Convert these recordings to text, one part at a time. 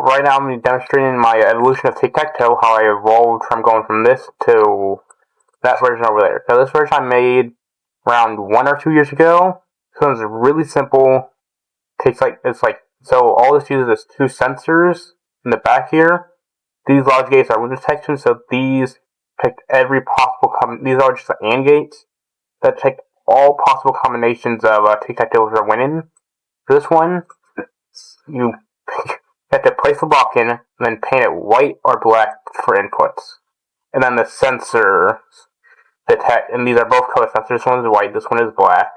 right now I'm demonstrating my evolution of TIC TAC TOE, how I evolved from going from this to that version over there. So this version I made around 1 or 2 years ago. So it's really simple. So all this uses is 2 sensors in the back here. These logic gates are window detection, so these detect every possible these are just the AND gates that detect all possible combinations of TIC TAC TOE for winning. For this one, you have to place the block in, and then paint it white or black for inputs. And then the sensors detect, and these are both color sensors. This one is white, this one is black.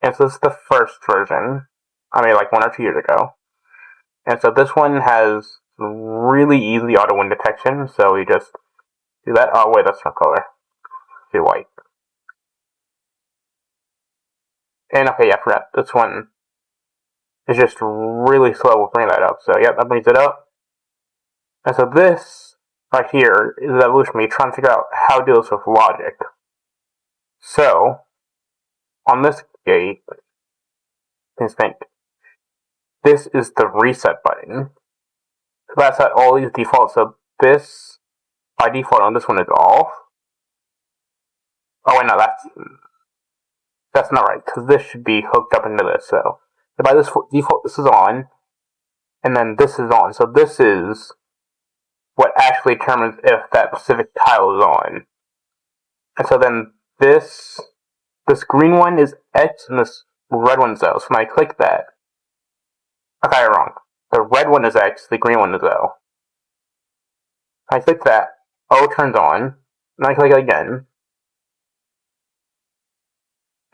And so this is the first version I made like 1 or 2 years ago. And so this one has really easy auto wind detection. So you just do that. Oh wait, that's not color. Do white. And okay, yeah, I forgot. This one is just really slow with bringing that up. So yeah, that brings it up. And so this right here is the evolution of me trying to figure out how to do this with logic. So on this gate, let's think. This is the reset button. So that's at all these defaults. So this, by default, on this one is off. Oh wait, no, that's not right, because this should be hooked up into this. So by this default, this is on, and then this is on. So this is what actually determines if that specific tile is on. And so then this green one is X, and this red one's O. So when I click that, I got it wrong. The red one is X, the green one is O. I click that, O turns on, and I click it again.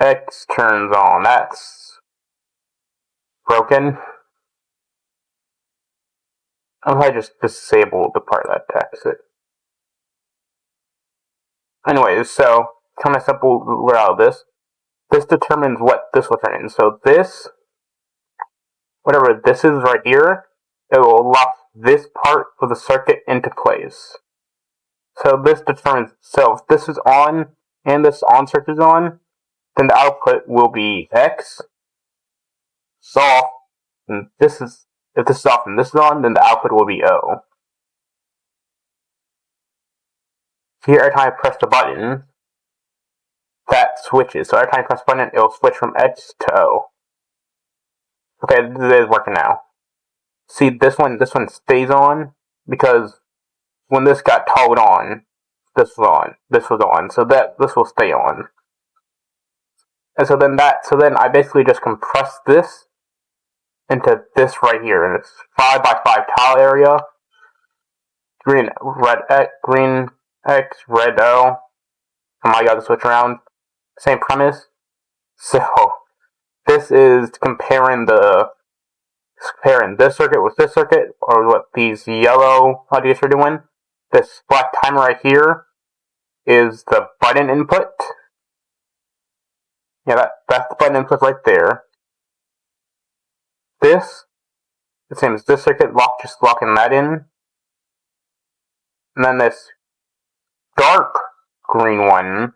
X turns on. That's broken. I just disabled the part that attacks it. Anyways, so kind of simple out of this. This determines what this will turn in. So this, whatever this is right here, it will lock this part of the circuit into place. So this determines, so if this is on and this on circuit is on, then the output will be X. It's off, and if this is off and this is on, then the output will be O. Here, every time I press the button, that switches. So every time I press the button, it will switch from X to O. Okay, this is working now. See, this one stays on because when this got toggled on, this was on. So this will stay on. And so then I basically just compress this into this right here, and it's 5x5 tile area. Green X, red O. Oh my god, the switch around. Same premise. So this is comparing this circuit with this circuit, or what these yellow LEDs are doing. This black timer right here is the button input. Yeah, that's the button input right there. This, the same as this circuit, just locking that in. And then this dark green one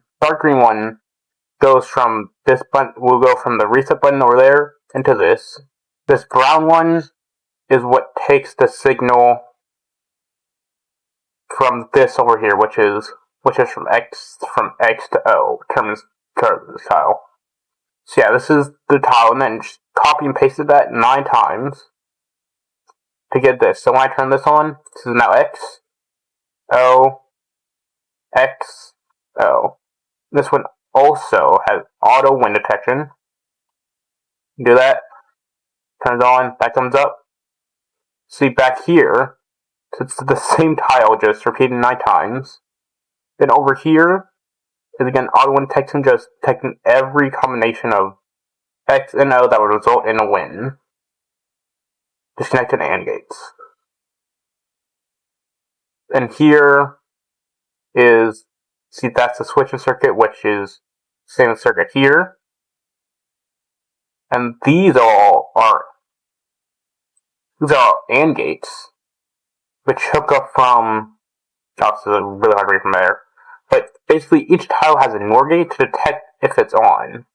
goes from this button, will go from the reset button over there into this. This brown one is what takes the signal from this over here, which is from X to O, determines this tile. So yeah, this is the tile, and then just copy and pasted that 9 times to get this. So when I turn this on, this is now X, O, X, O. This one also has auto wind detection. Do that, turns on, that comes up. See back here, so it's the same tile, just repeated 9 times. Then over here is again auto wind detection, just detecting every combination of X and O that would result in a win. Disconnected AND gates. And here is, see, that's the switching circuit, which is same circuit here. And these all are AND gates, which hook up from, oh, this is really hard to read from there. But basically each tile has a NOR gate to detect if it's on.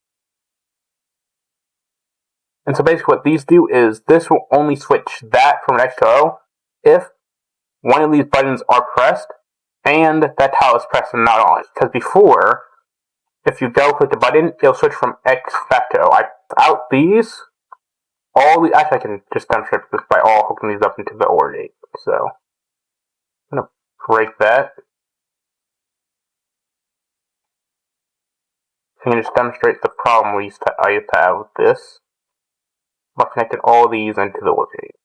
And so basically what these do is this will only switch that from an X to O if one of these buttons are pressed and that tile is pressed and not on it. Because before, if you double click the button, it'll switch from X back to O. Without these, actually I can just demonstrate this by all hooking these up into the OR gate. So I'm going to break that. I can just demonstrate the problem I used to have with this. I've connected all these into the OR gate.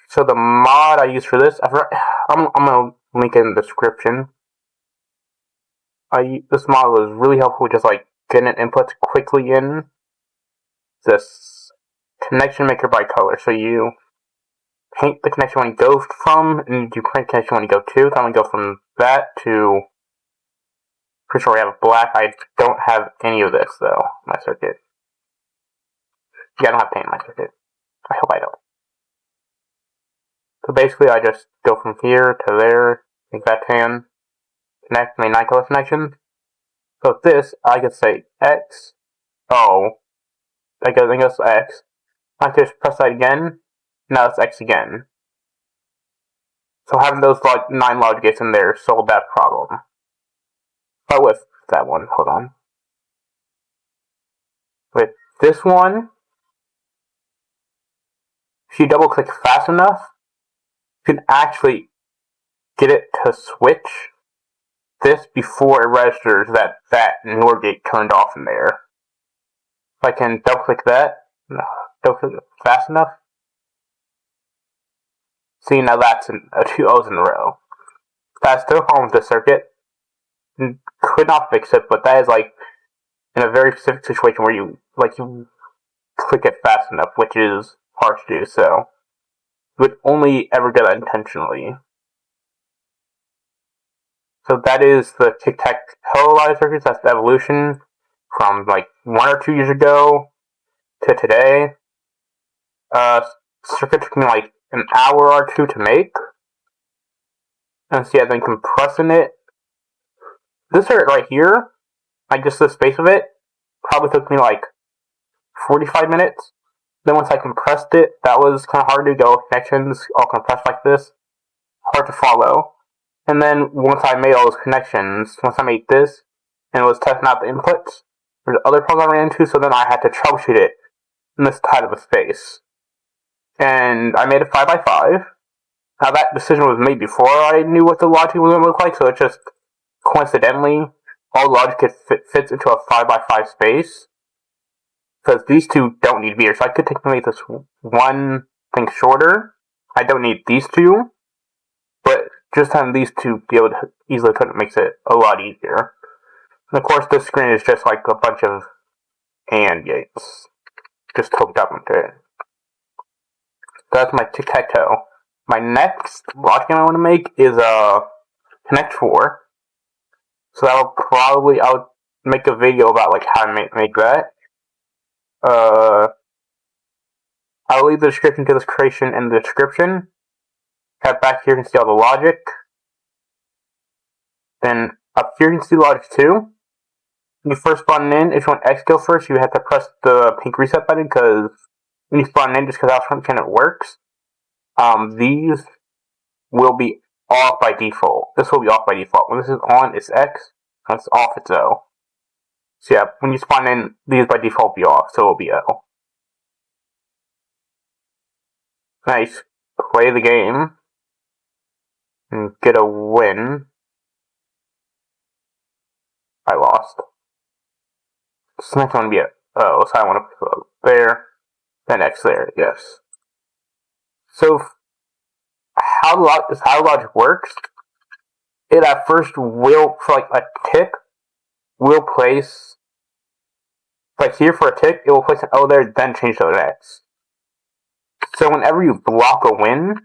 So the mod I use for this, I'm going to link it in the description. This mod was really helpful, just like getting inputs quickly in. This connection maker by color. So you paint the connection when you go from, and you paint connection when you go to. So I'm going to go from that to, pretty sure we have black. I don't have any of this though, my circuit. Yeah, I don't have paint in my circuit. I hope I don't. So basically I just go from here to there, make that tan, connect my 9 color connection. So with this, I can say X, O, I guess X. I can just press that again, now it's X again. So having those 9 logic gates in there solved that problem. But with that one, hold on. With this one, if you double click fast enough, you can actually get it to switch this before it registers that NOR gate turned off in there. If I can double click that, double click it fast enough. See, now that's 2 O's in a row. That's still a problem with the circuit. Could not fix it, but that is in a very specific situation where you click it fast enough, which is hard to do. So you would only ever do that intentionally. So that is the TIC TAC TOE logic circuits. That's the evolution from 1 or 2 years ago to today. Circuit took me an hour or 2 to make. And so yeah, then compressing it. This circuit right here, just the space of it, probably took me 45 minutes. Then once I compressed it, that was kind of hard to go. Connections all compressed like this. Hard to follow. And then once I made all those connections, once I made this, and it was testing out the inputs, there's other problems I ran into, so then I had to troubleshoot it in this tight of a space. And I made it 5x5. Now that decision was made before I knew what the logic was going to look like, so it's just coincidentally, all the logic fits into a 5x5 space. Because these two don't need mirrors, so I could make this one thing shorter. I don't need these two, but just having these two be able to easily put it makes it a lot easier. And of course, this screen is just a bunch of AND gates just hooked up into it. That's my TIC TAC TOE. My next logic game I want to make is Connect 4. So I'll make a video about how to make that. I'll leave the description to this creation in the description. Cut back here, you can see all the logic. Then up here you can see logic 2. When you first spawn in, if you want X go first, you have to press the pink reset button, because when you spawn in, just because how front it works, these will be off by default. This will be off by default. When this is on, it's X. When it's off, it's O. So yeah, when you spawn in, these by default will be off, so it will be O. Nice. Play the game and get a win. I lost. This next one will be a O, so I want to put there, then X there, yes. So how logic works, it at first will, for a tick, will place, here for a tick, it will place an O there, then change to an X. So whenever you block a win,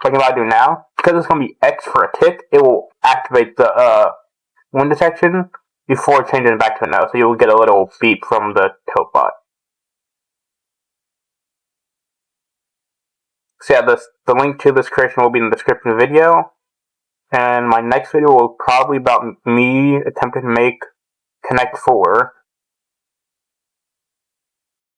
like I'm about to do now, because it's going to be X for a tick, it will activate the win detection before changing it back to an O. So you'll get a little beep from the TOE bot. So yeah, the link to this creation will be in the description of the video. And my next video will probably be about me attempting to make Connect 4.